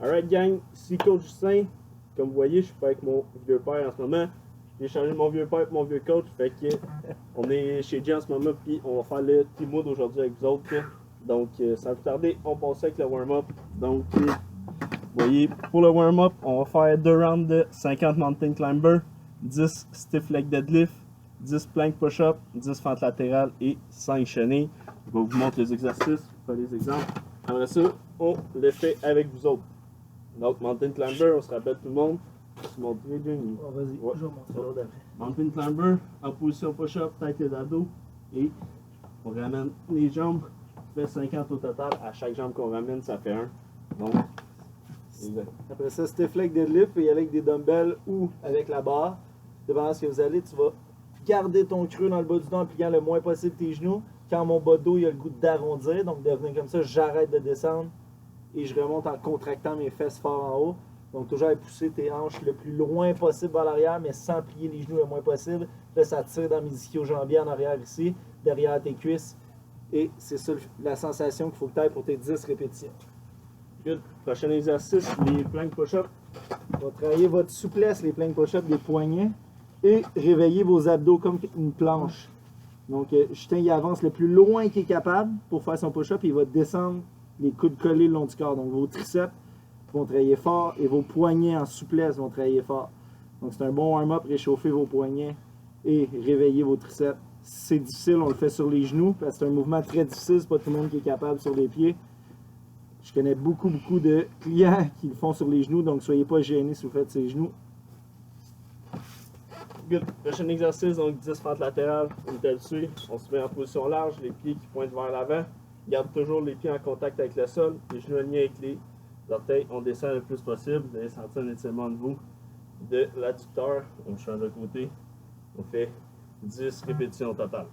Alright gang, ici Coach Justin. Comme vous voyez, je suis pas avec mon vieux père en ce moment. J'ai changé mon vieux père pour mon vieux coach. Fait que on est chez Jay en ce moment puis on va faire le T-Mood aujourd'hui avec vous autres. Donc sans plus tarder, on passe avec le warm-up. Donc vous voyez, pour le warm-up, on va faire 2 rounds de 50 mountain climber, 10 stiff leg deadlift, 10 plank push-up, 10 fentes latérales et 5 chenilles. Je vais vous montrer les exercices, faire des exemples. Après ça, on le fait avec vous autres. Donc, mountain climber, on se rappelle tout le monde. Tu montres les Jimmy. Oh, vas-y, Ouais. je vais montrer l'autre après. Mountain climber, en position push-up, tête les abdos. Et on ramène les jambes. On fait 50 au total. À chaque jambe qu'on ramène, ça fait 1. Donc, exact. Après ça, stiff leg deadlift, tu peux y aller avec des dumbbells ou avec la barre. Dépendant de ce que vous allez, tu vas garder ton creux dans le bas du dos en pliant le moins possible tes genoux. Quand mon bas de dos il a le goût d'arrondir, donc de venir comme ça, j'arrête de descendre et je remonte en contractant mes fesses fort en haut. Donc toujours à pousser tes hanches le plus loin possible vers l'arrière, mais sans plier les genoux le moins possible. Là, ça tire dans mes ischio-jambiers en arrière ici, derrière tes cuisses. Et c'est ça la sensation qu'il faut que tu ailles pour tes 10 répétitions. Good. Prochain exercice, les plank push-up. On va travailler votre souplesse, les plank push-up des poignets, et réveiller vos abdos comme une planche. Donc, Justin, il avance le plus loin qu'il est capable pour faire son push-up, et il va descendre les coudes collés le long du corps. Donc, vos triceps vont travailler fort et vos poignets en souplesse vont travailler fort. Donc, c'est un bon warm-up, réchauffer vos poignets et réveiller vos triceps. C'est difficile, on le fait sur les genoux, parce que c'est un mouvement très difficile, c'est pas tout le monde qui est capable sur les pieds. Je connais beaucoup de clients qui le font sur les genoux, donc soyez pas gênés si vous faites ces genoux. Good. Prochain exercice, donc 10 fentes latérales. On est habitué. On se met en position large, les pieds qui pointent vers l'avant. Garde toujours les pieds en contact avec le sol, les genoux alignés avec les orteils. On descend le plus possible. Vous allez sentir un étirement de vous de l'adducteur. On change de côté. On fait 10 répétitions au total.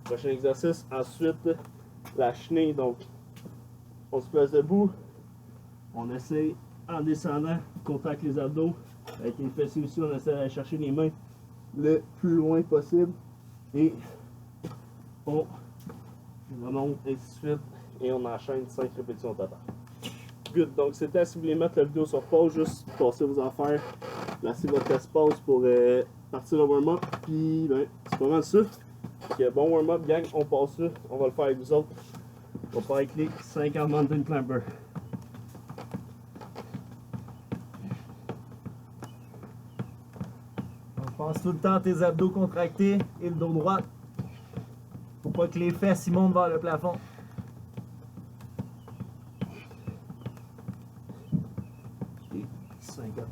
Prochain exercice, ensuite la chenille. Donc, on se place debout. On essaye en descendant, contact les abdos. Avec les fessiers aussi, on essaie d'aller chercher les mains le plus loin possible. Et on remonte et ainsi de suite. Et on enchaîne 5 répétitions au total. Good. Donc c'était, si vous voulez mettre la vidéo sur pause, juste passer vos affaires, placer votre espace pour partir le warm-up. Puis ben, c'est pas mal ça. Donc, bon warm-up gang, on passe ça. On va le faire avec vous autres. On va faire avec les 50 mountain climber. Pense tout le temps à tes abdos contractés et le dos droit. Faut pas que les fesses y montent vers le plafond. Et 50.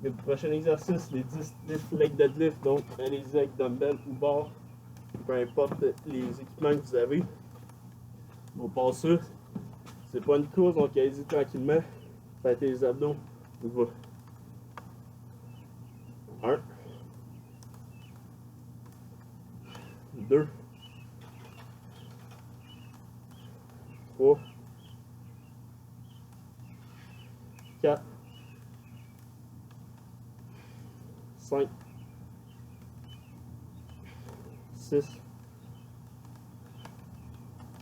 Le prochain exercice, les 10 leg deadlift, donc allez-y avec dumbbell ou barre, peu importe les équipements que vous avez. On passe ça. C'est pas une course, donc allez-y tranquillement. Faites les abdos. On va. 1. 2, 3, 4, 5, 6,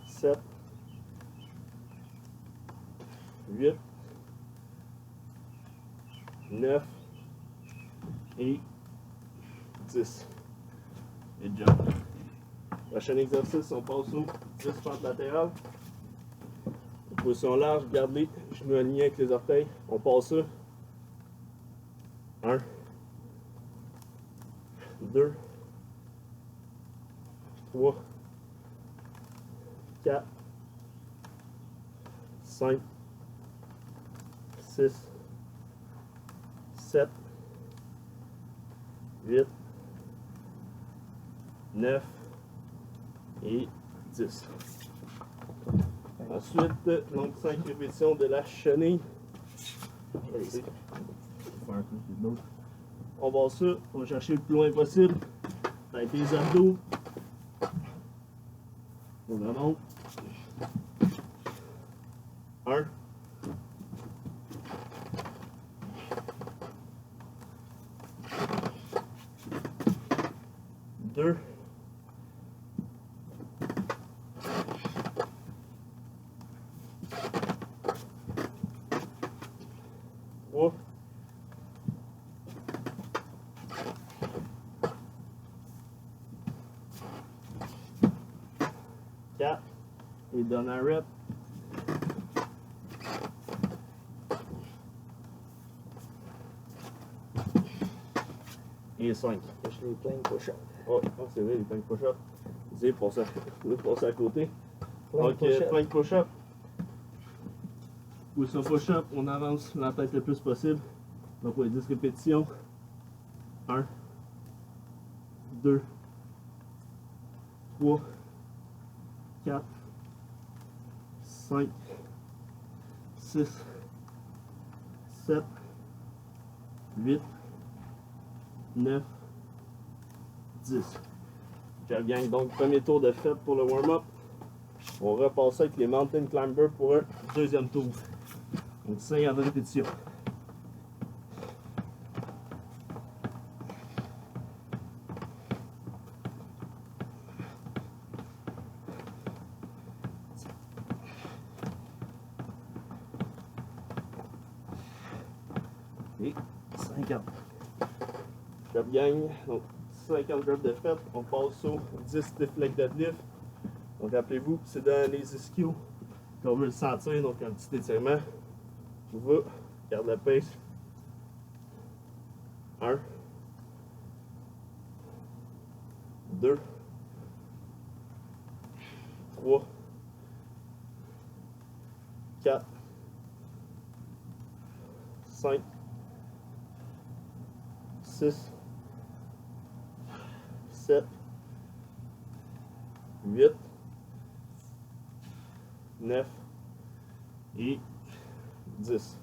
7, 8, 9 et 10. Et jump. Prochain exercice, on passe aux 10 fentes latérales. En position large, garde les genoux alignés avec les orteils. On passe ça. 1, 2, 3, 4, 5, 6, 7, 8, 9 et 10. Ensuite, donc 5 répétitions de la chenille. On va ça, on va chercher le plus loin possible. Avec les abdos. On remonte. 1. 2. 3, 3, 4, et donne un rep. Et 5. Je les plank push-up. Oh, c'est vrai, les plank push-up. Vous passer à côté. Plank Donc, push-up. plank push-up. Position push-up, on avance la tête le plus possible. Donc, pour les 10 répétitions. 1, 2, 3, 4, 5, 6, 7, 8, 9, 10. Job gang, donc premier tour de fait pour le warm-up. On repasse avec les Mountain Climber pour un deuxième tour. Donc 50 répétitions. Et 50. Job gang, donc 50 reps de fait, on passe au 10 stiff leg deadlift. Donc rappelez-vous, c'est dans les ischios qu'on veut le sentir, donc un petit étirement. On va, garde la pace. 1, 2, 3, 4, 5, 6, 7, 8, 9 et 10.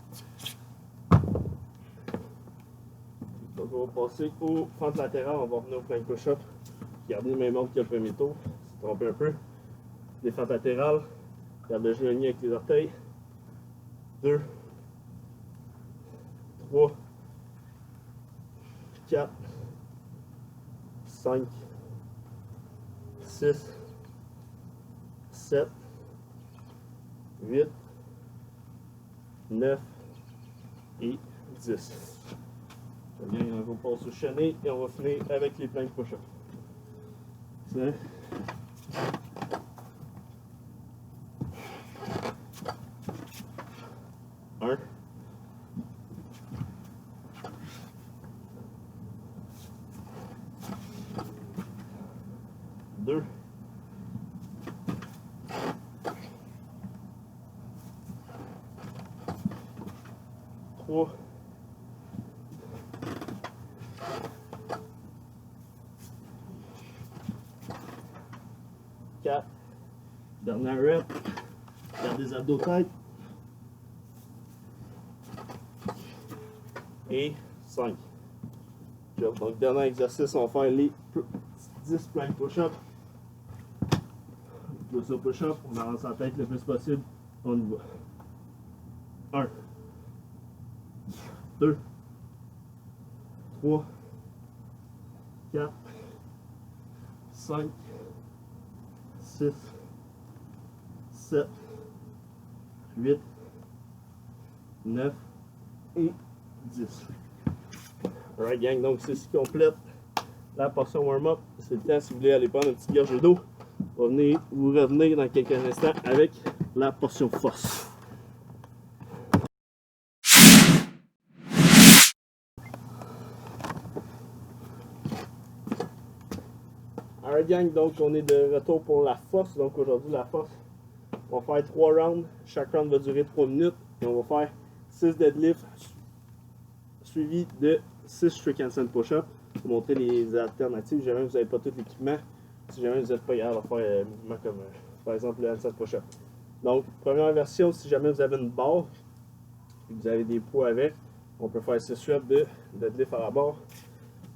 Donc on va passer au fente latérale, on va revenir au plank push-up. Gardez le même ordre que le premier tour, se tromper un peu. Les fentes latérales, garde le genou avec les orteils. 2, 3, 4, 5, 6, 7, 8, 9 et 10. Très bien, on va passer au chenille et on va finir avec les plank push-up. C'est 1, 2, 3, 4, dernier rep, garde des abdos tête, et 5. Donc dernier exercice, on va faire les 10 plank push-up. Plus au push-up, on avance la tête le plus possible, on y va. 1, 2, 3, 4, 5, 6, 7, 8, 9 et 10. Alright gang, donc c'est ce qui complète la portion warm-up. C'est le temps, si vous voulez aller prendre une petite gorgée d'eau, vous revenez dans quelques instants avec la portion force. Alright gang, donc on est de retour pour la force. Donc aujourd'hui la force, on va faire 3 rounds. Chaque round va durer 3 minutes. Et on va faire 6 deadlifts suivi de 6 strict handstand push-up. Pour montrer les alternatives si jamais vous n'avez pas tout l'équipement. Si jamais vous n'êtes pas capable de faire un mouvement comme par exemple le handstand push-up. Donc première version, si jamais vous avez une barre et vous avez des poids avec, on peut faire 6 reps de deadlift à la barre.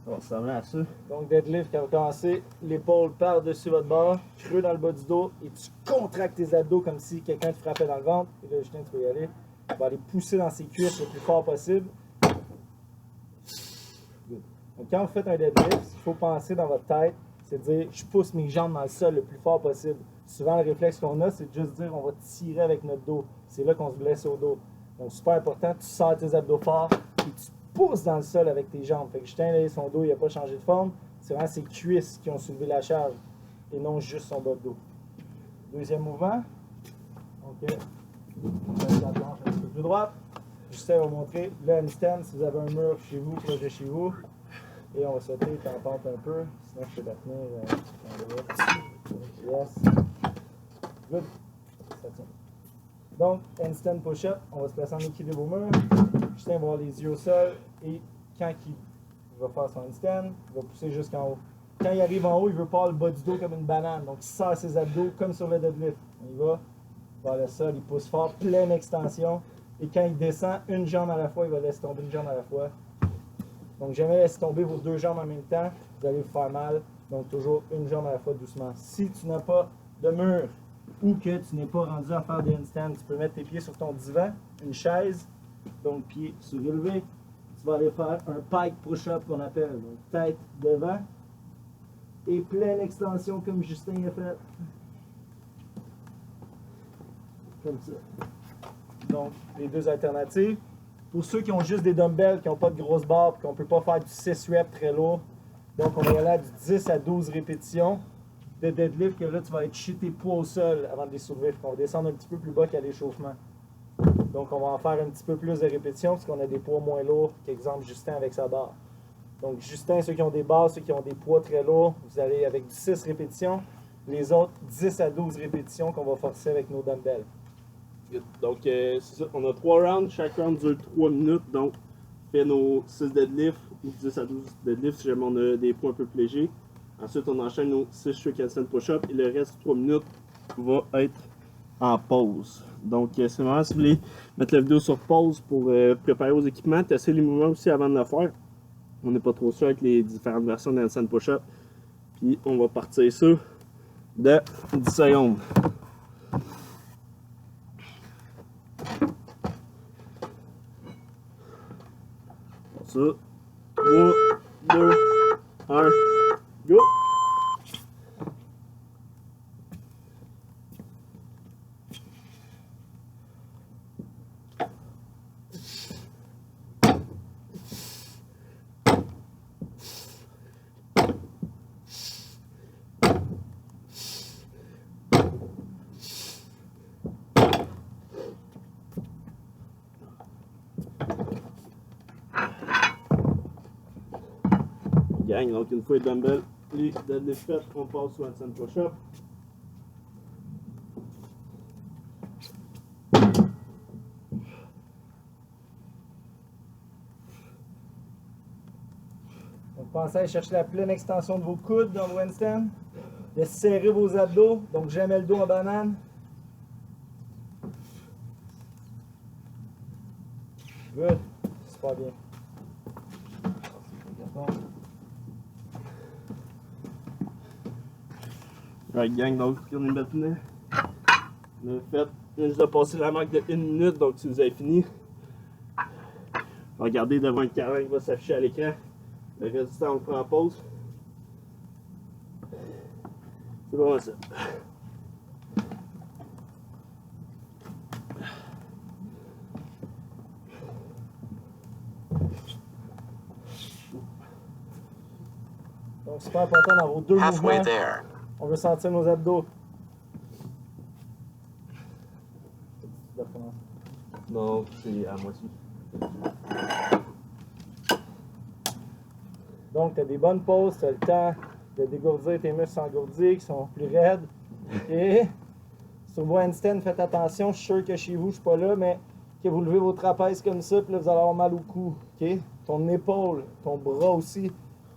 Ça va ressembler à ça. Donc deadlift, quand vous commencez, l'épaule par-dessus votre barre, creux dans le bas du dos et tu contractes tes abdos comme si quelqu'un te frappait dans le ventre. Et là, Justin, tu peux y aller. Tu vas aller pousser dans ses cuisses le plus fort possible. Donc, quand vous faites un deadlift, ce qu'il faut penser dans votre tête, c'est de dire je pousse mes jambes dans le sol le plus fort possible. Souvent, le réflexe qu'on a, c'est de juste dire on va tirer avec notre dos. C'est là qu'on se blesse au dos. Donc, super important, tu sors tes abdos forts et tu pousses dans le sol avec tes jambes. Fait que Justin, là, son dos, il n'a pas changé de forme. C'est vraiment ses cuisses qui ont soulevé la charge et non juste son bas de dos. Deuxième mouvement. OK. On passe la planche un petit peu plus droite. Justin va montrer le handstand si vous avez un mur chez vous, proche de chez vous. Et on va sauter, t'en pente un peu. Sinon, je peux la tenir. Yes. Good. Ça tient. Donc, handstand push-up, on va se placer en équilibre au mur. Justin va avoir les yeux au sol et quand il va faire son handstand, il va pousser jusqu'en haut. Quand il arrive en haut, il veut pas le bas du dos comme une banane. Donc, il serre ses abdos comme sur le deadlift. On y va vers le sol, il pousse fort, pleine extension. Et quand il descend, une jambe à la fois, il va laisser tomber une jambe à la fois. Donc, jamais laisser tomber vos deux jambes en même temps, vous allez vous faire mal. Donc, toujours une jambe à la fois doucement. Si tu n'as pas de mur ou que tu n'es pas rendu à faire des handstands, tu peux mettre tes pieds sur ton divan, une chaise, donc pieds surélevés. Tu vas aller faire un pike push-up qu'on appelle. Donc, tête devant et pleine extension comme Justin a fait. Comme ça. Donc, les deux alternatives. Pour ceux qui ont juste des dumbbells, qui n'ont pas de grosses barres, et qu'on ne peut pas faire du 6 reps très lourd, donc on va y aller à du 10 à 12 répétitions de deadlift, que là, tu vas être chez tes poids au sol avant de les soulever. On va descendre un petit peu plus bas qu'à l'échauffement. Donc, on va en faire un petit peu plus de répétitions, parce qu'on a des poids moins lourds qu'exemple Justin avec sa barre. Donc, Justin, ceux qui ont des barres, ceux qui ont des poids très lourds, vous allez avec du 6 répétitions. Les autres, 10 à 12 répétitions qu'on va forcer avec nos dumbbells. Donc, c'est ça. On a 3 rounds. Chaque round dure 3 minutes. Donc, on fait nos 6 deadlifts ou 10 à 12 deadlifts si jamais on a des poids un peu plus légers. Ensuite, on enchaîne nos 6 strict handstand push-up et le reste 3 minutes va être en pause. Donc, c'est vraiment si vous voulez mettre la vidéo sur pause pour préparer vos équipements, tester les mouvements aussi avant de le faire. On n'est pas trop sûr avec les différentes versions de handstand push-up. Puis, on va partir ça de 10 secondes. Ça, 3, 2, 1, go! Gang, donc une fois les dumbbells, les deadlifts faits, on passe au handstand push-up. Donc, pensez à chercher la pleine extension de vos coudes dans le handstand. De serrer vos abdos, donc jamais le dos en banane. Good, super bien. Right gang, donc on est maintenant. On a fait, on vient juste de passer la marque de 1 minute, donc si vous avez fini, regardez devant le cadran qui va s'afficher à l'écran. Le reste du temps on le prend en pause. C'est vraiment ça. Donc super important dans vos deux mouvements. On veut sentir nos abdos. Non, c'est à moitié. Donc, tu as des bonnes pauses, tu as le temps de dégourdir tes muscles engourdis qui sont plus raides. Et sur vos handstands, faites attention. Je suis sûr que chez vous, je ne suis pas là, mais que vous levez vos trapèzes comme ça, puis là, vous allez avoir mal au cou. Okay? Ton épaule, ton bras aussi,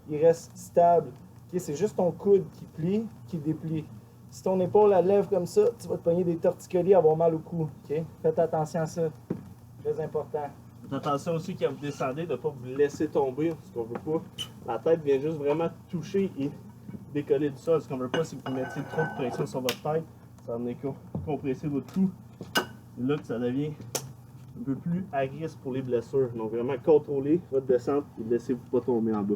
il reste stable. Okay? C'est juste ton coude qui plie, qui déplie. Si ton épaule elle lève comme ça, tu vas te pogner des torticolis, avoir mal au cou. Okay? Faites attention à ça. Très important. Faites attention aussi quand vous descendez de ne pas vous laisser tomber, ce qu'on veut pas. La tête vient juste vraiment toucher et décoller du sol. Ce qu'on veut pas, c'est que vous mettiez trop de pression sur votre tête. Ça va venir compresser votre cou. C'est là que ça devient un peu plus à risque pour les blessures. Donc vraiment contrôlez votre descente et laissez-vous pas tomber en bas.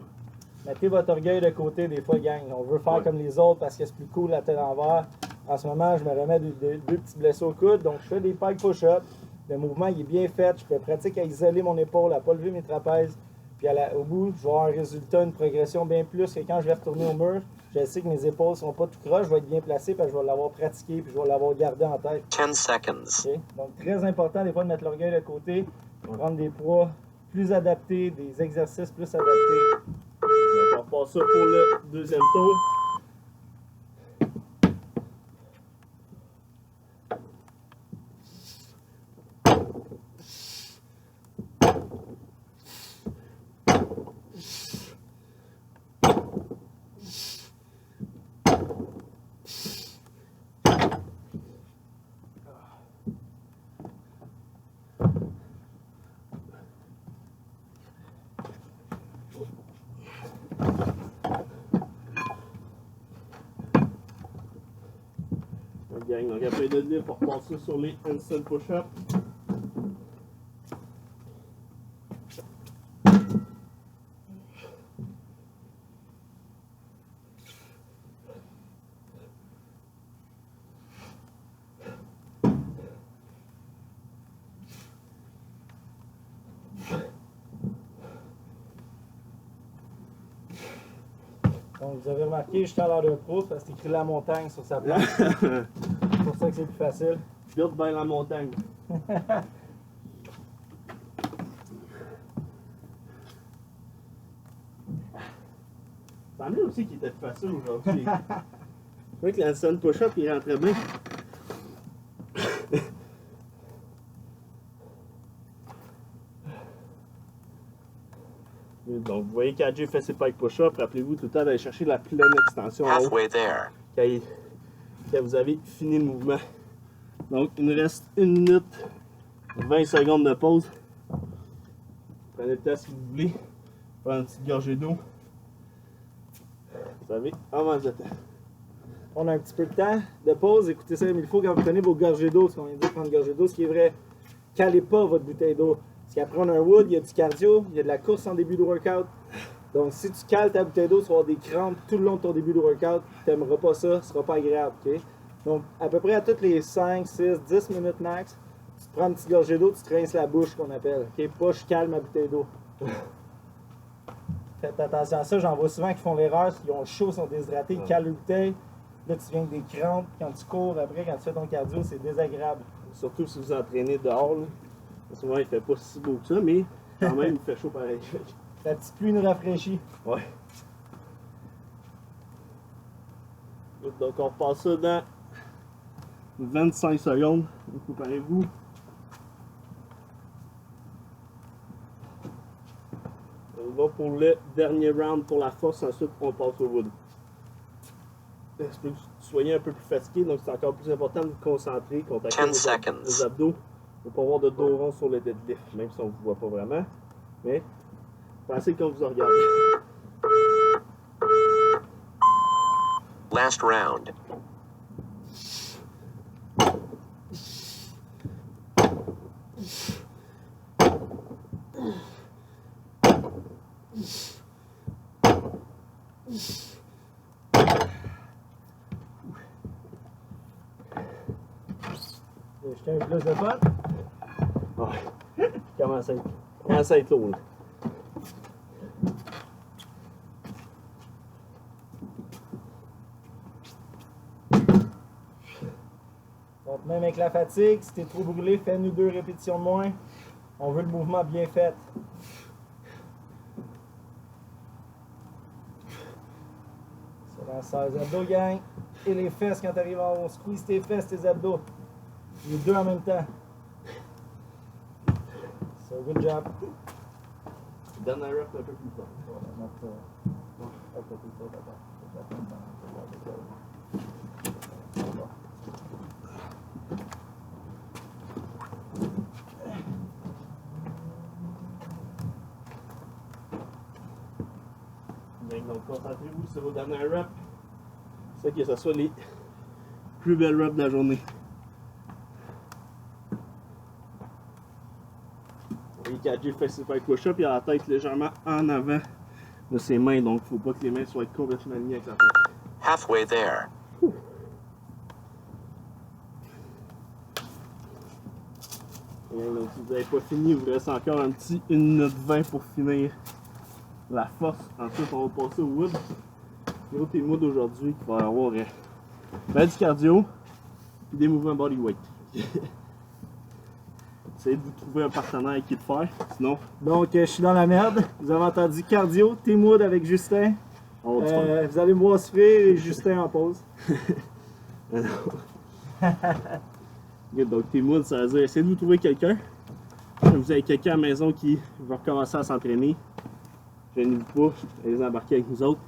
Mettez votre orgueil de côté des fois, gang. On veut faire comme les autres parce que c'est plus cool la tête envers. En ce moment, je me remets deux petites blessures au coude. Donc, je fais des pike push-up. Le mouvement il est bien fait. Je peux pratiquer à isoler mon épaule, à ne pas lever mes trapèzes. Puis au bout, je vais avoir un résultat, une progression bien plus que quand je vais retourner au mur. Je sais que mes épaules ne seront pas tout croches, je vais être bien placé parce que je vais l'avoir pratiqué puis je vais l'avoir gardé en tête. 10 seconds. Okay? Donc, très important des fois de mettre l'orgueil de côté, prendre des poids plus adaptés, des exercices plus adaptés. Donc, on passe ça pour le deuxième tour. Gang, donc après de lift, on repasser sur les handstand push-up. Donc, vous avez remarqué, je suis à l'heure de Proust parce que c'est écrit la montagne sur sa planche. C'est pour ça que c'est plus facile. Build by la montagne. Tant mieux aussi qu'il était facile aujourd'hui. Je trouvais que l'handstand push-up il rentrait bien. Donc, vous voyez qu'AJ fait ses pike push-up. Rappelez-vous tout le temps d'aller chercher la pleine extension en haut Halfway there. quand vous avez fini le mouvement. Donc, il nous reste 1 minute 20 secondes de pause. Prenez le temps si vous voulez. Prenez une petite gorgée d'eau. Vous avez en masse de temps. On a un petit peu de temps de pause. Écoutez ça, mais il faut quand vous prenez vos gorgées d'eau, ce qu'on vient de dire, prendre une gorgée d'eau, ce qui est vrai, calez pas votre bouteille d'eau. Parce qu'après, on a un wood, il y a du cardio, il y a de la course en début de workout. Donc, si tu cales ta bouteille d'eau, tu vas avoir des crampes tout le long de ton début de workout. Tu n'aimeras pas ça, ce sera pas agréable. Okay? Donc, à peu près à toutes les 5, 6, 10 minutes max, tu te prends une petite gorgée d'eau, tu te rinces la bouche, qu'on appelle. Okay? Pas je cale ma bouteille d'eau. Faites attention à ça, j'en vois souvent qui font l'erreur, ils ont chaud, ils sont déshydratés, ils calent la bouteille. Là, tu viens avec des crampes. Quand tu cours, après, quand tu fais ton cardio, c'est désagréable. Surtout si vous entraînez dehors. Là. En ce moment, il fait pas si beau que ça, mais quand même, il fait chaud pareil. La petite pluie nous rafraîchit. Ouais. Donc, on repasse ça dans 25 secondes. Préparez-vous. On va pour le dernier round pour la force. Ensuite, on passe au wood. Il se peut que vous soyez un peu plus fatigué, donc c'est encore plus important de vous concentrer, contacter 10 seconds. vos abdos. Il ne faut pas avoir de dos rond sur le deadlift, même si on ne vous voit pas vraiment. Mais pensez quand vous regardez. Last round. J'ai un peu plus de fun. Ouais. Commence à être lourd. Là. Donc, même avec la fatigue, si tu es trop brûlé, fais-nous 2 répétitions de moins. On veut le mouvement bien fait. C'est dans les abdos, gang. Et les fesses quand tu arrives en haut. Squeeze tes fesses, tes abdos. Les 2 en même temps. So, good job. Dernier rep un peu plus fort. Donc concentrez-vous sur vos dernières reps. C'est que ce soit les plus belles reps de la journée. Vous voyez qu'AJ fait ses pike push-up, il a la tête légèrement en avant de ses mains, donc il ne faut pas que les mains soient complètement alignées avec la tête. Halfway there. Ouh. Donc, si vous n'avez pas fini, il vous reste encore un petit 1 minute 20 pour finir la force. Ensuite, on va passer au wood. Gros T-Mood aujourd'hui qui va avoir ben, du cardio et des mouvements bodyweight. Essayez de vous trouver un partenaire avec qui le faire, sinon... Donc, je suis dans la merde. Vous avez entendu cardio, T-Mood avec Justin. Vous allez me voir souffrir et Justin en pause. Donc, T-Mood, ça veut dire essayez de vous trouver quelqu'un. Vous avez quelqu'un à la maison qui va recommencer à s'entraîner. Gênez-vous pas, allez embarquer avec nous autres.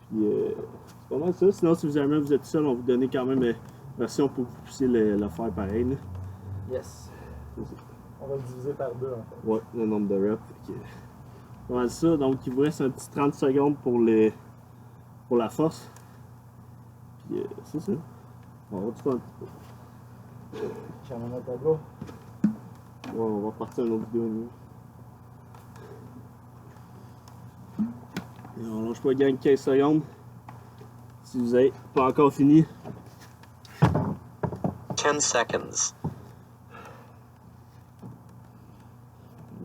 Puis, c'est pas mal ça. Sinon, si vous avez vous êtes seul, on va vous donner quand même une version pour que vous puissiez le faire pareil. Là. Yes. On va le diviser par 2 en fait. Ouais, le nombre de reps. Voilà ça. Donc, il vous reste un petit 30 secondes pour la force. Puis, c'est ça. On va tout faire un petit peu. J'ai un tableau. Ouais, on va partir une autre vidéo. Et on lâche pas gang 15 secondes. Si vous n'avez pas encore fini. 10 seconds.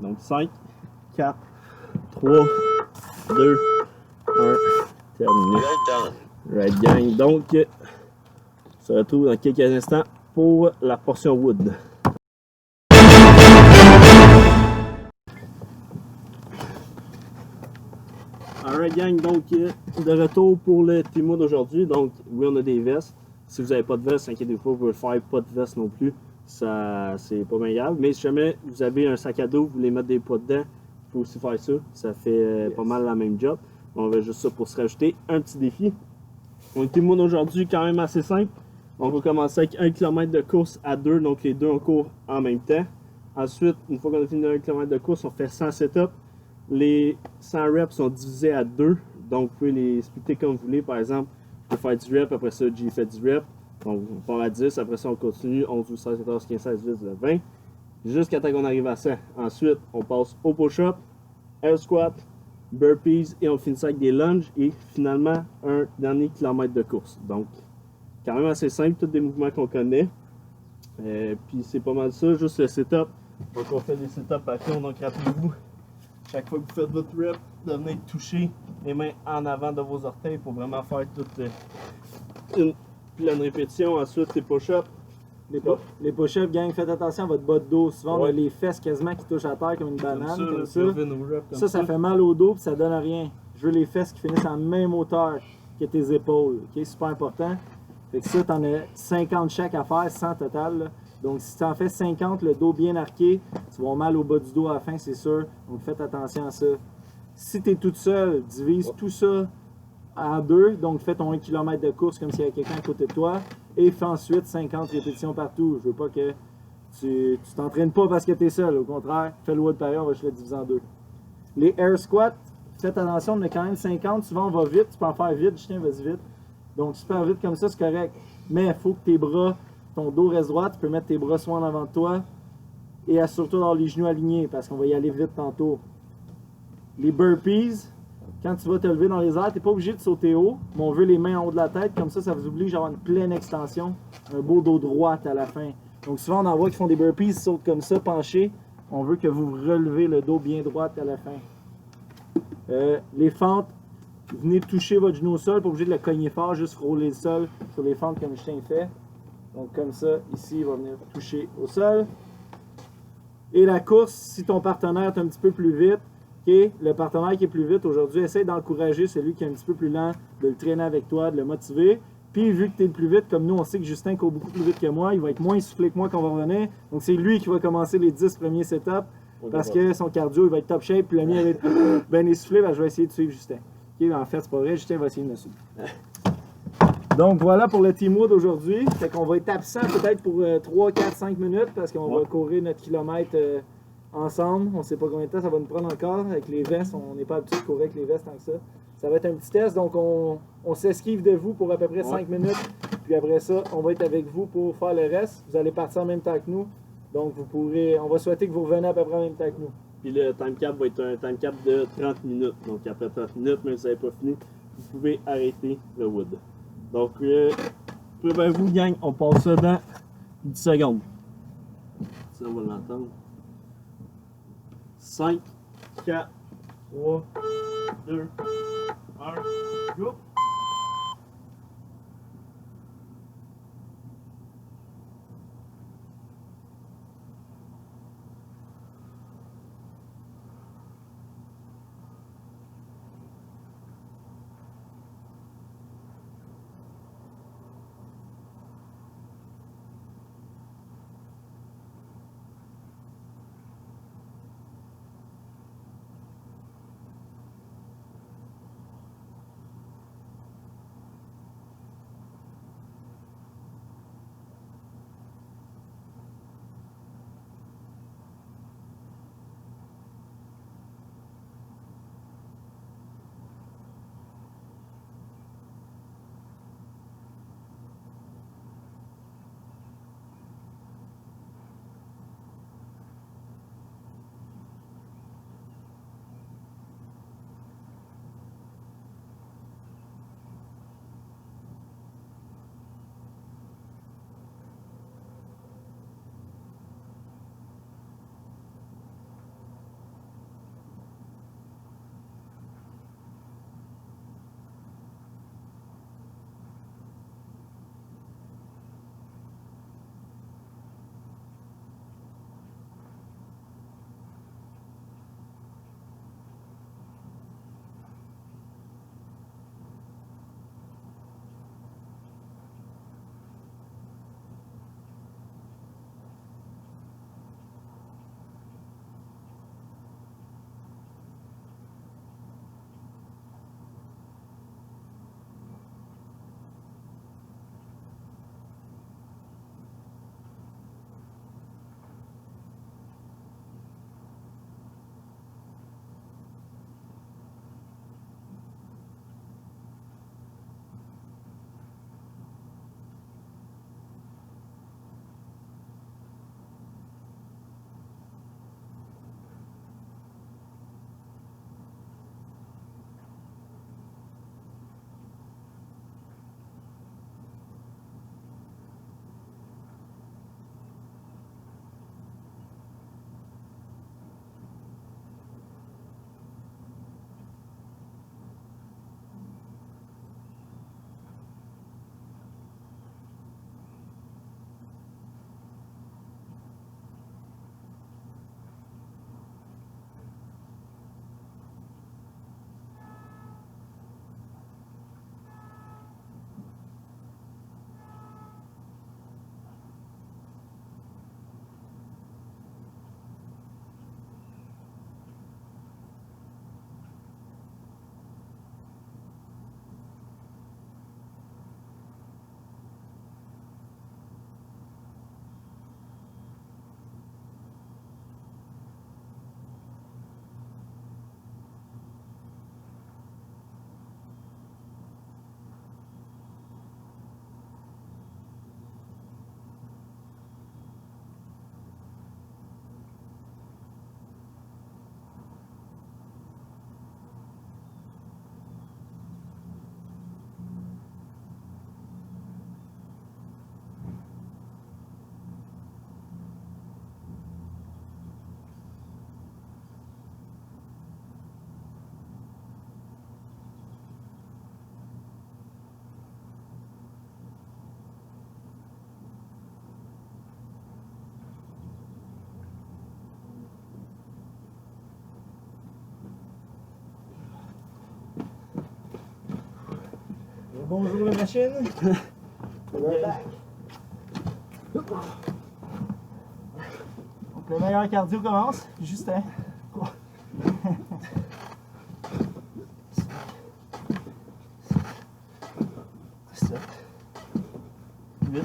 Donc 5, 4, 3, 2, 1, terminé. Well done. Right gang. Donc, on se retrouve dans quelques instants pour la portion wood. Alright gang, donc de retour pour le T-Mood d'aujourd'hui. Donc oui, on a des vestes. Si vous n'avez pas de veste, inquiétez-vous pas, vous pouvez le faire, pas de veste non plus. Ça, c'est pas bien grave. Mais si jamais vous avez un sac à dos, vous voulez mettre des poids dedans, vous pouvez aussi faire ça. Ça fait pas mal la même job. On va juste ça pour se rajouter un petit défi. On T-Mood aujourd'hui quand même assez simple. On va commencer avec 1 km de course à 2, donc les deux on court en même temps. Ensuite, une fois qu'on a fini 1 km de course, on fait 100 setups. Les 100 reps sont divisés à 2, donc vous pouvez les splitter comme vous voulez. Par exemple, je peux faire 10 reps, après ça, G fait 10 reps. Donc, on part à 10, après ça, on continue 11, 12, 13, 14, 15, 16, 18, 19, 20, jusqu'à temps qu'on arrive à 100. Ensuite, on passe au push-up, air squat, burpees, et on finit ça avec des lunges, et finalement, un dernier kilomètre de course. Donc, quand même assez simple, tous des mouvements qu'on connaît. Puis, c'est pas mal ça, juste le setup. Donc, on fait des setups à fond, donc rappelez-vous. Chaque fois que vous faites votre rep, de venir toucher les mains en avant de vos orteils pour vraiment faire toute une pleine répétition. Ensuite, les push-ups. Les push-ups, gang, faites attention à votre bas de dos. Souvent, on a les fesses quasiment qui touchent à terre comme une banane. Comme ça. Ça fait mal au dos et ça donne rien. Je veux les fesses qui finissent à la même hauteur que tes épaules. Okay? Super important. Fait que ça, tu en as 50 chaque à faire, 100 total. Là. Donc, si tu en fais 50, le dos bien arqué, tu vas avoir mal au bas du dos à la fin, c'est sûr. Donc, faites attention à ça. Si tu es toute seule, divise tout ça en 2. Donc, fais ton 1 km de course comme s'il y avait quelqu'un à côté de toi. Et fais ensuite 50 répétitions partout. Je veux pas que tu t'entraînes pas parce que tu es seul. Au contraire, fais le wood pareil, on va juste le diviser en 2. Les air squats, faites attention, on a quand même 50. Souvent, on va vite. Tu peux en faire vite. Justin, vas-y vite. Donc, super vite comme ça, c'est correct. Mais il faut que tes bras, ton dos reste droit. Tu peux mettre tes bras soit en avant de toi et assure-toi d'avoir les genoux alignés parce qu'on va y aller vite tantôt. Les burpees, quand tu vas te lever dans les airs, tu n'es pas obligé de sauter haut, mais on veut les mains en haut de la tête. Comme ça vous oblige à avoir une pleine extension, un beau dos droit à la fin. Donc, souvent, on en voit qui font des burpees, ils sautent comme ça, penchés. On veut que vous relevez le dos bien droit à la fin. Les fentes, venez toucher votre genou au sol, pas obligé de le cogner fort, juste rouler le sol sur les fentes comme Justin fait. Donc comme ça, ici, il va venir toucher au sol. Et la course, si ton partenaire est un petit peu plus vite, okay, le partenaire qui est plus vite aujourd'hui, essaye d'encourager celui qui est un petit peu plus lent, de le traîner avec toi, de le motiver. Puis vu que tu es le plus vite, comme nous, on sait que Justin court beaucoup plus vite que moi, il va être moins essoufflé que moi quand on va revenir. Donc c'est lui qui va commencer les 10 premiers setups parce que son cardio, il va être top shape, puis le mien va être bien essoufflé, ben, je vais essayer de suivre Justin. Okay, en fait, c'est pas vrai, Justin va essayer de me suivre. Donc voilà pour le T-Mood d'aujourd'hui. Fait qu'on va être absent peut-être pour 3, 4, 5 minutes parce qu'on va courir notre kilomètre ensemble. On ne sait pas combien de temps ça va nous prendre encore. Avec les vestes, on n'est pas habitué de courir avec les vestes tant que ça. Ça va être un petit test, donc on s'esquive de vous pour à peu près 5 minutes. Puis après ça, on va être avec vous pour faire le reste. Vous allez partir en même temps que nous. Donc vous pourrez, on va souhaiter que vous reveniez à peu près en même temps que nous. Puis le time cap va être un time cap de 30 minutes. Donc après 30 minutes, même si vous n'avez pas fini, vous pouvez arrêter le wood. Donc, préparez-vous, gang, on passe ça dans 10 secondes. 10 Si on va l'entendre. 5, 4, 3, 2, 1, go! Bonjour la machine. We're back. Donc le meilleur cardio commence. Justin. 7, 8,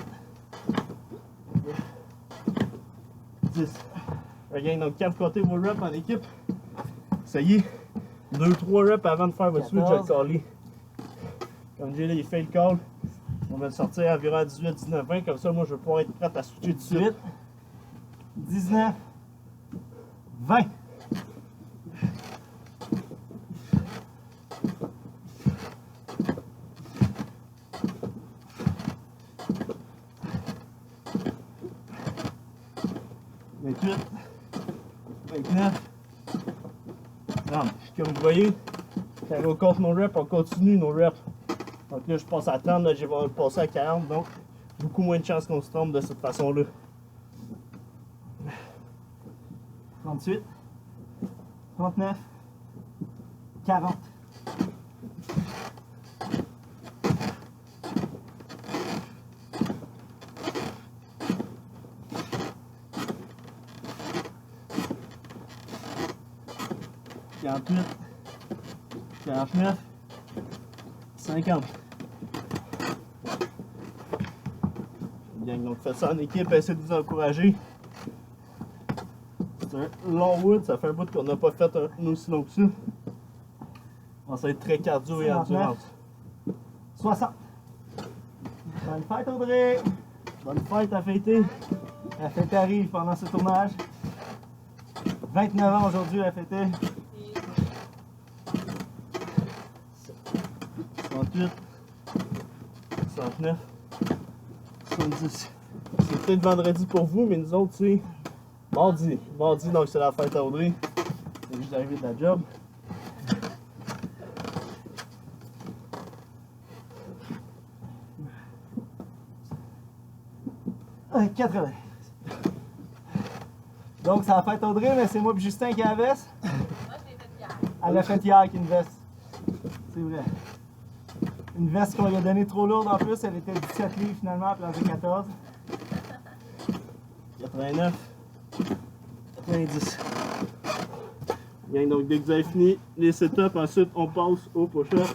10. Regagne donc 4 côtés vos reps en équipe. Ça y est. 2-3 reps avant de faire votre switch à caler. Comme j'ai là, il fait le call. On va le sortir à environ 18, 19, 20. Comme ça, moi, je vais pouvoir être prêt à switcher tout de suite. 19, 20. 28, 29, 30. Comme vous voyez, quand on compte nos reps, on continue nos reps. Donc là, je passe à 30, là, je vais passer à 40, donc beaucoup moins de chances qu'on se trompe de cette façon-là. 38, 39, 40. « 48, 49, 50. Bien, donc faites ça en équipe, essayez de vous encourager. C'est un long wood, ça fait un bout qu'on n'a pas fait un aussi long que ça. On va être très cardio et 59. endurance. 60. Bonne fête Audrey! Bonne fête à fêter. La fête arrive pendant ce tournage. 29 ans aujourd'hui à fêter. 68, 69, 70. C'est peut-être vendredi pour vous, mais nous autres, c'est mardi. Mardi, donc c'est la fête à Audrey. C'est juste arrivé de la job. Ouais, 80. Donc, ça a fait Audrey, mais c'est moi et Justin qui a la veste. Moi, je l'ai fait hier. Elle a fait hier avec une veste. C'est vrai. Une veste qu'on lui a donnée trop lourde en plus. Elle était 17 livres finalement, à place de 14. 89, 90. Bien, donc dès que vous avez fini les setups, ensuite on passe au push-up.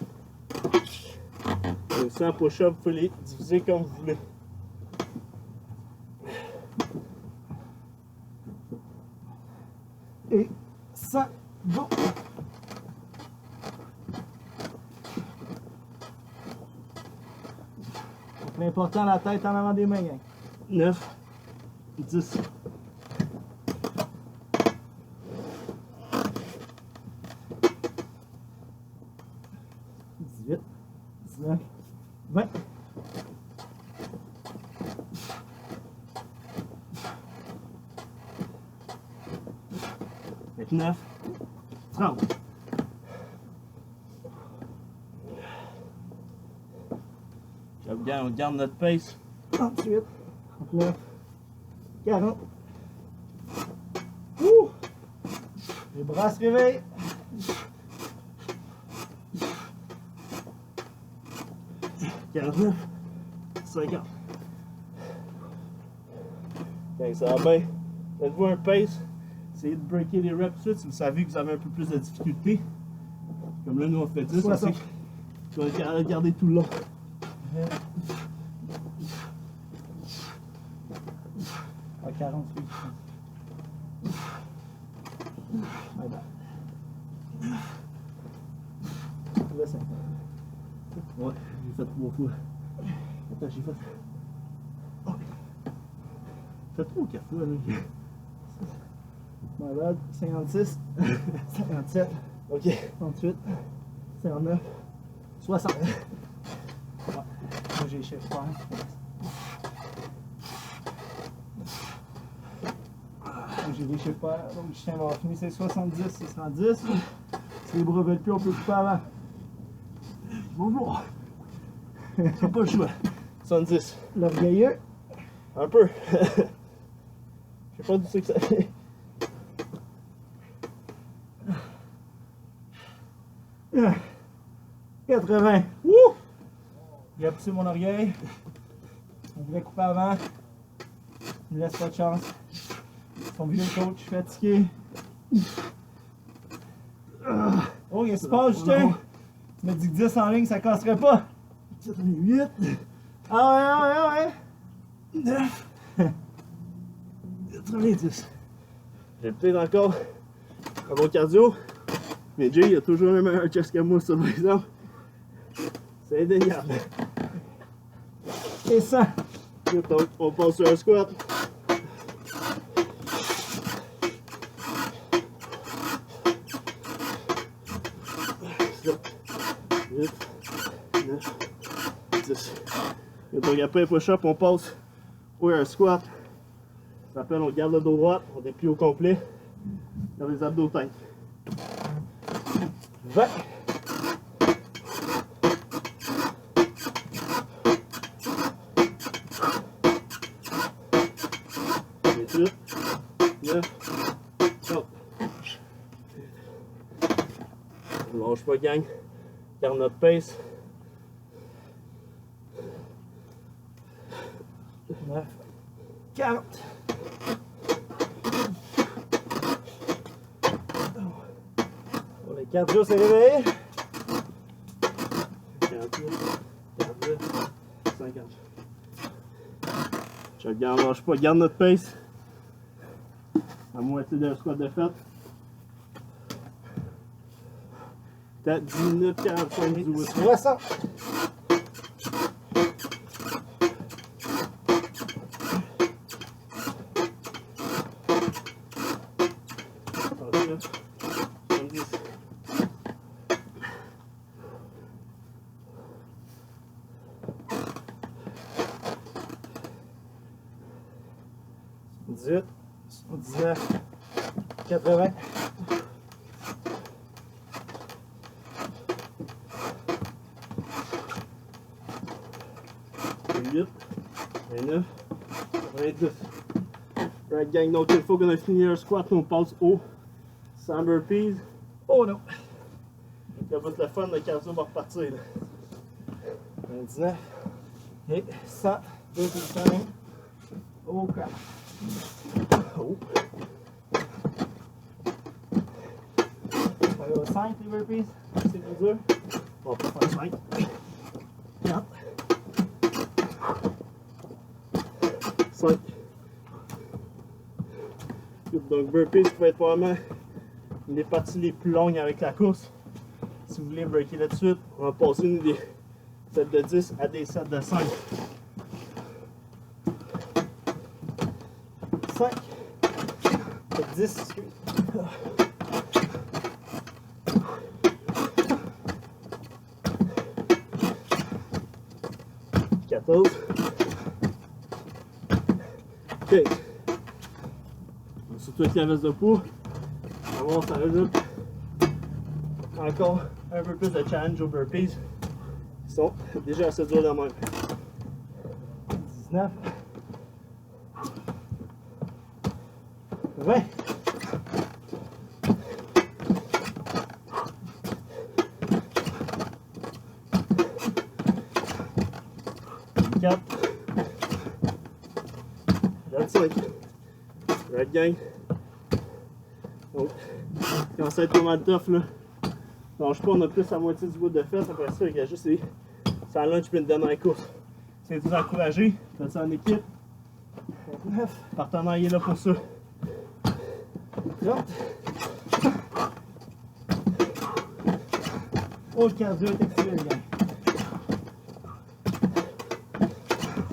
Donc 100 push-up, vous pouvez les diviser comme vous voulez. Et 100, go! Donc, l'important, la tête en avant des mains, gang. 9, 10. 18, 19, 20. « 9, 30. On garde notre pace. 38, 39, 40. Ouh! Les bras se réveillent. 49, 50. Bien, ça va bien. Faites-vous un pace. Essayez de breaker les reps tout de suite si vous savez que vous avez un peu plus de difficulté. Comme là, nous on fait 10, on sait qu'on va être garder tout le long. À 40 feet. Bye bye. Là, c'est Ouais, j'ai fait 3 fois. Attends, j'ai fait. Oh. J'ai fait 3 ou 4 fois là. my bad. 56, 57, Ok. 38, 59, 60. Ouais. Moi, j'ai chef faire. J'ai des chiffres faire, donc je tiens à avoir fini. C'est 70, c'est 110. Si les bras veulent plus, on peut couper avant. Bonjour. T'as pas le choix. 70. L'orgueilleux. Un peu. Je sais pas d'où c'est que ça vient. Ah. 80. Wouh! Il a poussé mon orgueil. On voulait couper avant. Il me laisse pas de chance. Son vieux coach fatigué. Oh, qu'est-ce qui se passe, Justin? Tu m'as dit que 10 en ligne, ça casserait pas. 8. Ah ouais. 9. 90. J'ai peut-être encore un bon cardio. Mais Jay, il a toujours un meilleur chest que moi, ça, par exemple. C'est indéniable. Et 100. Donc, on passe sur un squat. Et donc après push-up, on passe au un squat. Ça s'appelle on garde le dos droit, on déplie au complet. Dans les abdos teintes. 20. On lâche pas, gang. Garde notre pace. 9. 40. Bon, le cardio s'est réveillé. 48, 42, 50. Je garde, lâche pas, garde notre pace. À moitié d'un squat de fête. Peut-être 10 minutes, 45 du bout. 60. Dix-huit, 19, 80. Huit, 29, 90. Right gang, donc une fois qu'on a fini un squat, on passe au 100 burpees. Oh non. Ça va être le fun, le cardio va repartir. Là. 29 et 100. 205. Oh crap. Oh. On va au 5 les burpees. C'est plus dur. On va pas faire 5. 4. 5. Donc burpees peut être vraiment les parties les plus longues avec la course. Si vous voulez breaker là de suite, on va passer une des sets de 10 à des sets de 5. 5. 10, excuse. 14. Ok. Surtout avec la veste de peau, on va voir, ça rajoute encore un peu plus de challenge aux burpees. Ils sont déjà assez durs de même. 19. 20. 4. 25. Right gang. Donc, quand ça va être pas mal tough là. Lâche pas, on a plus la moitié du bout de fête. Après ça, il y a juste ça lunch puis une dernière course. C'est vous encourager. Faites ça en équipe. 29. Le partenaire il est là pour ça. 30. Oh, le cardio est excellent, gang.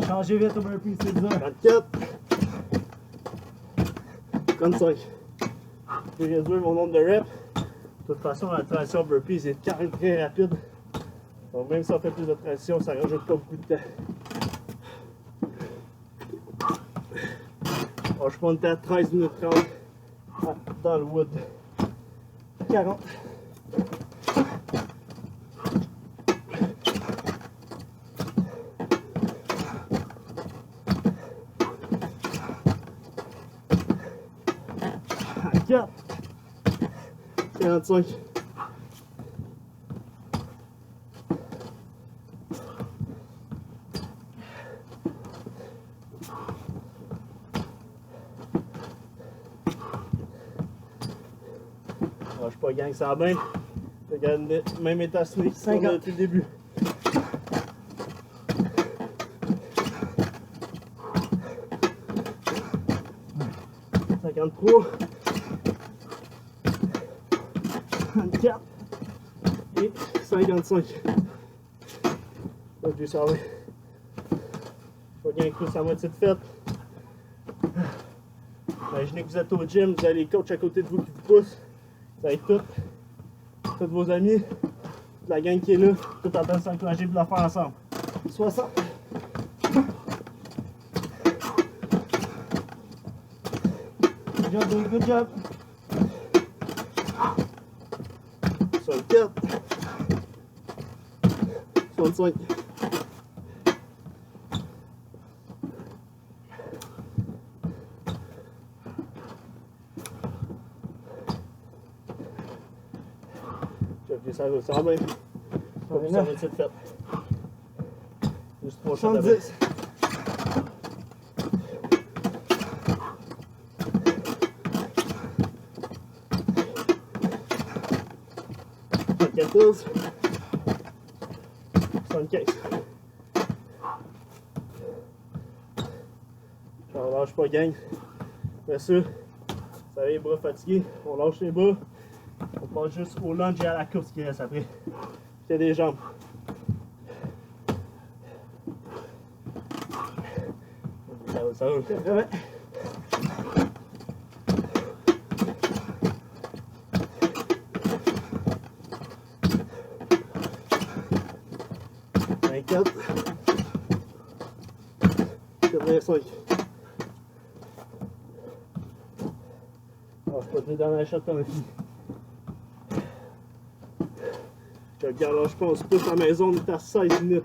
Changez vite au burpee, c'est dur. 34. 35. Je vais réduire mon nombre de reps. De toute façon, la transition burpee est quand même très rapide. Donc même si on fait plus de transition, ça rajoute pas beaucoup de temps. Alors, je prends le temps de 13 minutes 30 dans le wood. 40. 4. 45. Lâche pas gang, ça va bien. Regarde, même état sneak qu'on a depuis le début. 53. 54 et 55. Donc, j'ai servi. Pas bien que ça moitié de fête. Imaginez que vous êtes au gym, vous avez les coachs à côté de vous qui vous poussent. Vous avez tous vos amis, toute la gang qui est là, tout en train de s'encourager pour le faire ensemble. 60. job, dude. Good job. 64. 65. Ça ressemble. Ça va être fait. Juste 3 shots après. 70. $14. 75. On lâche pas, gang. Bien sûr, ça va les bras fatigués. On lâche les bras. On passe juste au lunge et à la course qui reste après. C'est des jambes. Ça va. 80. $24. 85. Alors, je peux te donner un shot comme ici. Regarde, là, je pense que à la maison, on est à 16 minutes.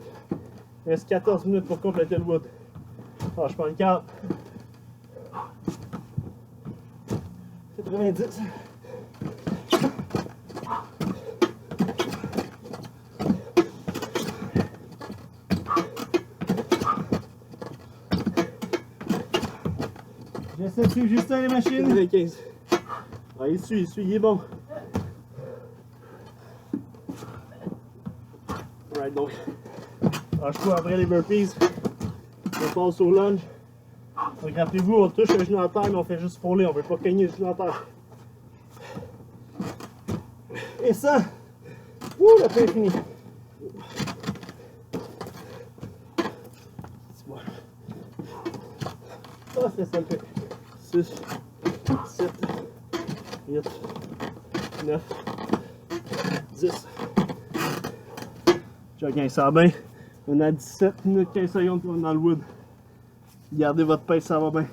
Il reste 14 minutes pour compléter le wood. Alors, je prends le cap. 90. J'essaie de suivre Justin les machines. 95. Ah, il suit, il est bon. Alright, donc, lâche-toi après les burpees. On passe au lunge. Donc, rappelez-vous, on touche le genou à terre, mais on fait juste frôler. On ne veut pas cogner le genou à terre. Et ça, le pain est fini. Ça, c'est ça le pain. 6, 7, 8, 9, 10. Chacun ça va bien. On a 17 minutes 15 secondes pour être dans le wood. Gardez votre pace, ça va bien.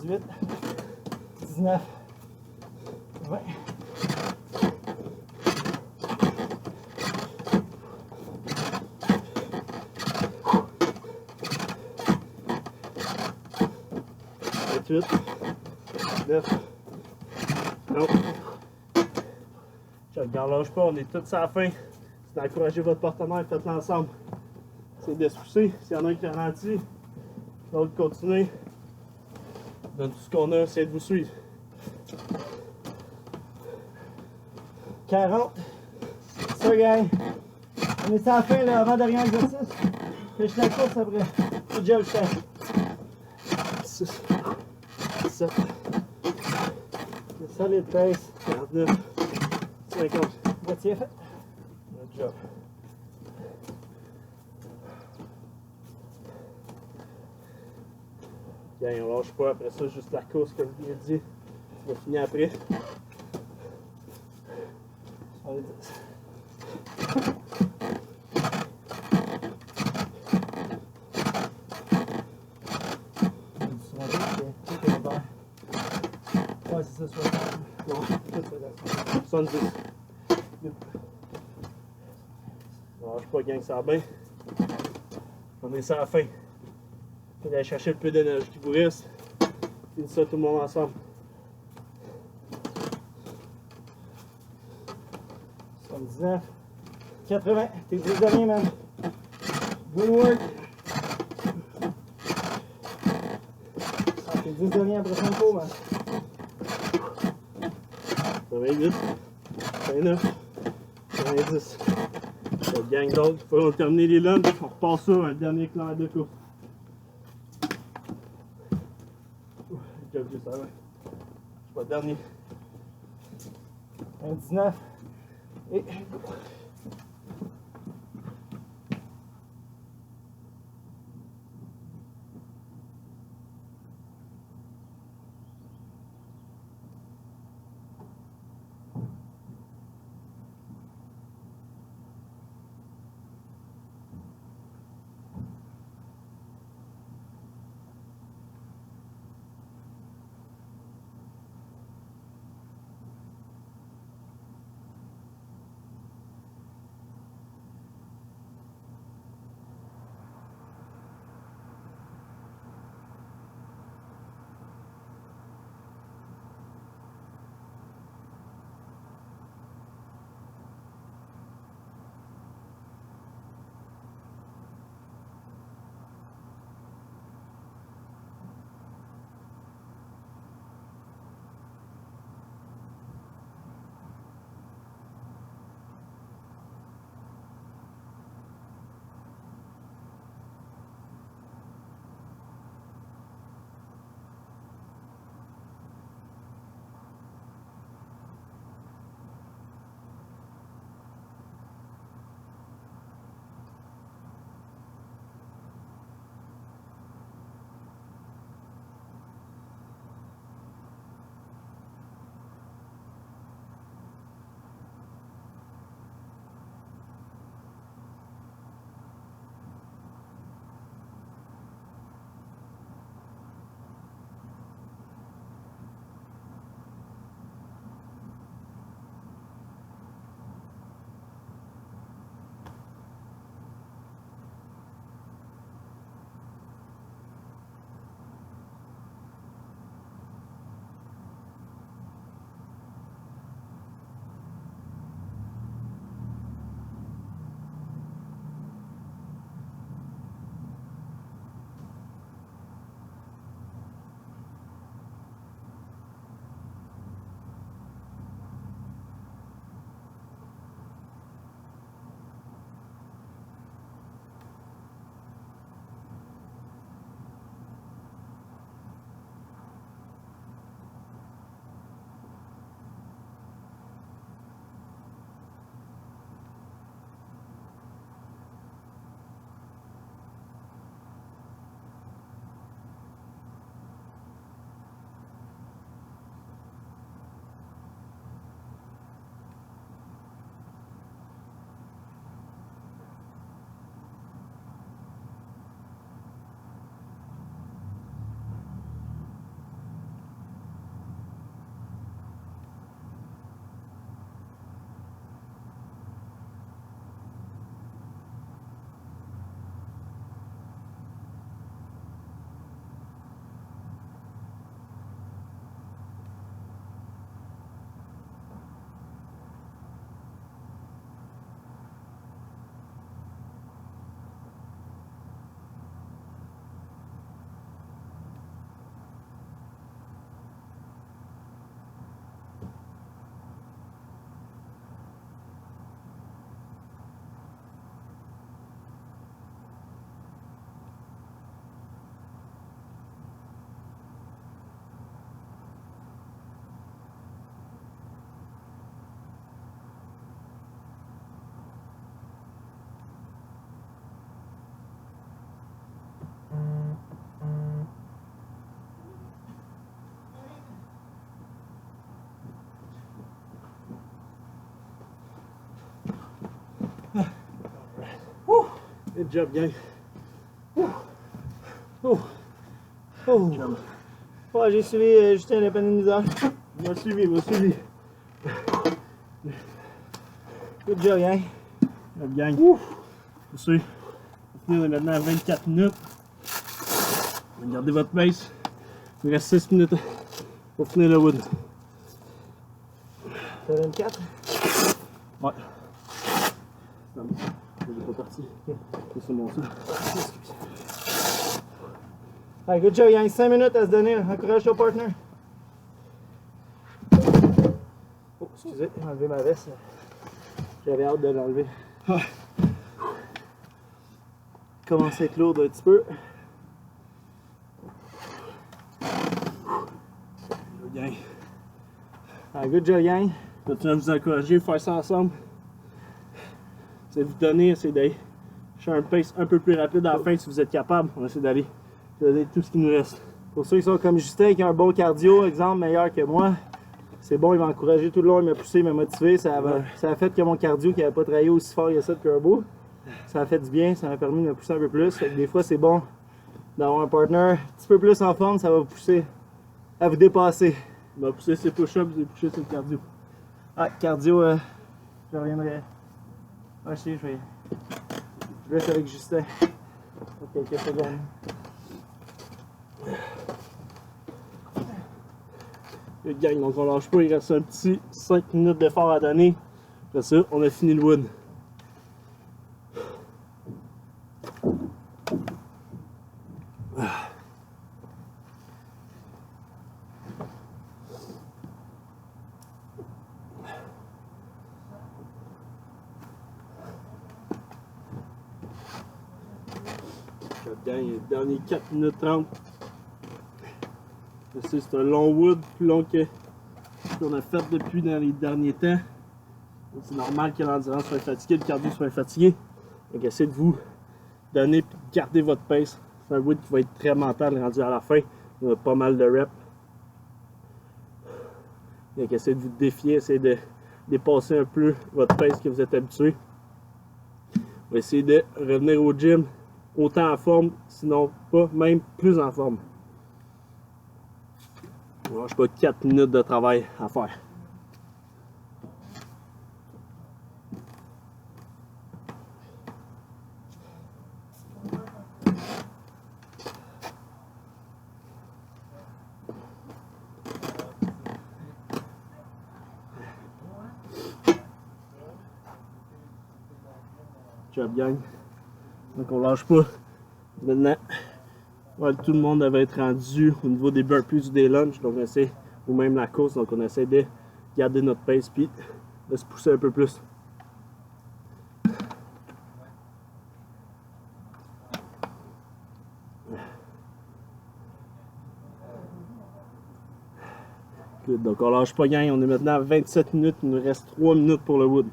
18, 19, 20. Huit, 9, non. Je regarde, lâche pas, on est tous à la fin. C'est d'encourager votre partenaire, faites-le ensemble. C'est de se pousser, s'il y en a un qui ralentit, l'autre continue. Donne tout ce qu'on a, essayez de vous suivre. 40. Ça, gang. On est à la fin, là, avant-dernier exercice. Fais la course après. Good job, Justin. 6, 7, Solid pace. 49, 50. Moitié fait. Good job. Bien, on lâche pas après ça, juste la course comme je l'ai dit. On va finir après. Solid. Ouais, c'est ça, 60. Non, 70. On lâche pas, gang, ça va bien. On est sur la fin. Vous allez chercher le peu d'énergie qui vous reste. Finissez ça tout le monde ensemble. 79. 80. T'es 10 derniers, man. Good work. T'es 10 derniers après 5 tours, man. 88, 89, 90. Le gang donc, il faut terminer les lunges. On repasse ça, un dernier clan de course. Job juste avant. C'est pas le dernier. 29. Et Good job, gang. Oh. Ouais, j'ai suivi Justin le pénaliseur. Il m'a suivi. Good job, gang. Good gang. Poursuivre. On est maintenant à 24 minutes. Gardez votre pace. Il reste 6 minutes pour finir le wood. T'as 24? Ouais. C'est pas parti. C'est bon ça. Hey, good job, gang. 5 minutes à se donner. Encourage ton partner. Oh, excusez, j'ai enlevé ma veste. J'avais hâte de l'enlever. Commence à être lourd un petit peu. Good gang. Good job, gang. Je tiens à vous encourager à faire ça ensemble. C'est de vous donner, essayer d'aller chercher un pace un peu plus rapide à la fin si vous êtes capable. On essaie d'aller donner tout ce qui nous reste. Pour ceux qui sont comme Justin, qui a un bon cardio, exemple meilleur que moi, c'est bon, il m'a encouragé tout le long, il m'a poussé, il m'a motivé. Ça a fait que mon cardio, qui n'avait pas travaillé aussi fort que ça depuis un bout, ça a fait du bien, ça m'a permis de me pousser un peu plus. Fait que des fois, c'est bon d'avoir un partner un petit peu plus en forme, ça va vous pousser à vous dépasser. Il m'a poussé ses push-ups, j'ai poussé ses cardio. Cardio, je reviendrai. Je reste avec Justin pour quelques secondes. Le gang, donc on lâche pas, il reste un petit 5 minutes d'effort à donner. Après ça, on a fini le wood. Le gang, les derniers 4 minutes 30. C'est un long wood, plus long que ce qu'on a fait depuis dans les derniers temps. C'est normal que l'endurance soit fatiguée, le cardio soit fatigué. Donc essayez de vous donner et de garder votre pace. C'est un wood qui va être très mental rendu à la fin. On a pas mal de reps. Donc essayez de vous défier, essayez de dépasser un peu votre pace que vous êtes habitué. On va essayer de revenir au gym autant en forme, sinon pas, même plus en forme. Je n'ai pas 4 minutes de travail à faire. Job gang. Donc on lâche pas. Maintenant, ouais, tout le monde devait être rendu au niveau des burpees ou des lunges, donc on essaie, ou même la course, donc on essaie de garder notre pace puis de se pousser un peu plus. Good, donc on lâche pas gang, on est maintenant à 27 minutes, il nous reste 3 minutes pour le wood.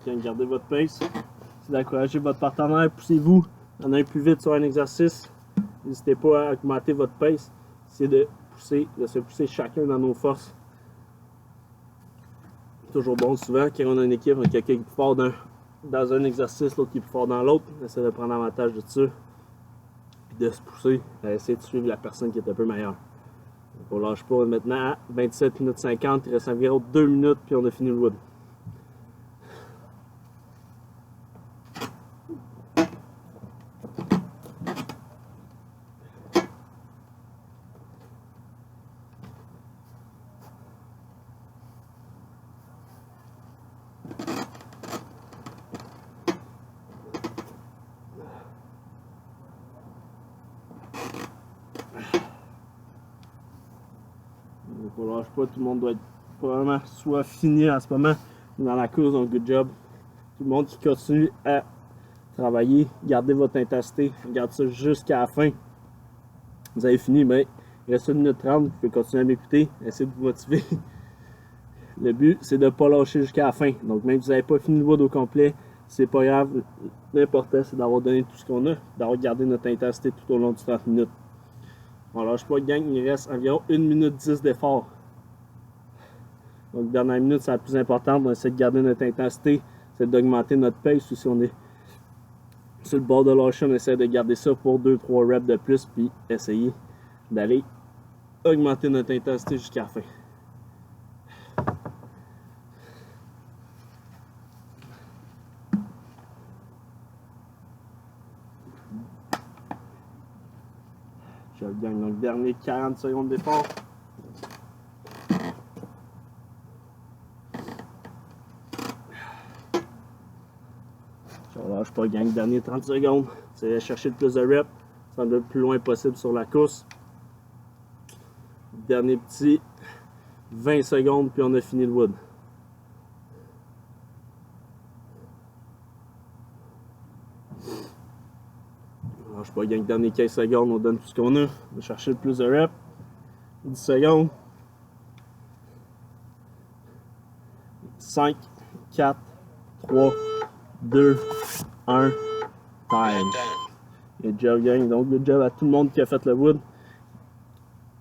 Bien, gardez votre pace. C'est d'encourager votre partenaire. Poussez-vous. En allant plus vite sur un exercice. N'hésitez pas à augmenter votre pace. Essayez de se pousser chacun dans nos forces. C'est toujours bon souvent quand on a une équipe, on a quelqu'un qui est plus fort dans un exercice, l'autre qui est plus fort dans l'autre. Essayez de prendre avantage de ça. Puis de se pousser à essayer de suivre la personne qui est un peu meilleure. Donc on lâche pas maintenant à 27 minutes 50. Il reste environ 2 minutes puis on a fini le wood. Donc on lâche pas, tout le monde doit être probablement soit fini en ce moment dans la course, donc good job. Tout le monde qui continue à travailler, gardez votre intensité, regardez ça jusqu'à la fin. vous avez fini, ben, il reste 1 minute 30, vous pouvez continuer à m'écouter, essayez de vous motiver. Le but, c'est de ne pas lâcher jusqu'à la fin. Donc, même si vous n'avez pas fini le wood au complet, c'est pas grave. L'important, c'est d'avoir donné tout ce qu'on a, d'avoir gardé notre intensité tout au long du 30 minutes. On lâche pas, gang, il reste environ 1 minute 10 d'effort. Donc, dernière minute, c'est la plus importante. On essaie de garder notre intensité, c'est d'augmenter notre pace. Ou si on est sur le bord de lâcher, on essaie de garder ça pour 2-3 reps de plus, puis essayer d'aller augmenter notre intensité jusqu'à la fin. Je gagne donc dernier 40 secondes d'effort. Je lâche pas, gang, dernier 30 secondes. C'est chercher le plus de reps, ça le plus loin possible sur la course. Dernier petit 20 secondes, puis on a fini le wood. Je lâche pas, gang, dernier 15 secondes, on donne tout ce qu'on a. On va chercher le plus de reps. 10 secondes. 5, 4, 3, 2, 1, time. Good job, gang. Donc, good job à tout le monde qui a fait le wood.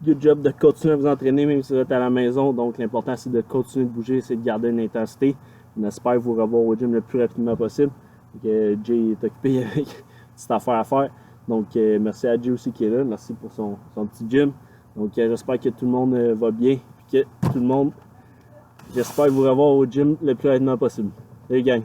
Good job de continuer à vous entraîner même si vous êtes à la maison. Donc, l'important, c'est de continuer de bouger, c'est de garder une intensité. On espère vous revoir au gym le plus rapidement possible. Donc, Jay est occupé avec une petite affaire à faire. Donc, merci à Jay aussi qui est là. Merci pour son petit gym. Donc, j'espère que tout le monde va bien. Et que tout le monde, j'espère vous revoir au gym le plus rapidement possible. Salut, gang.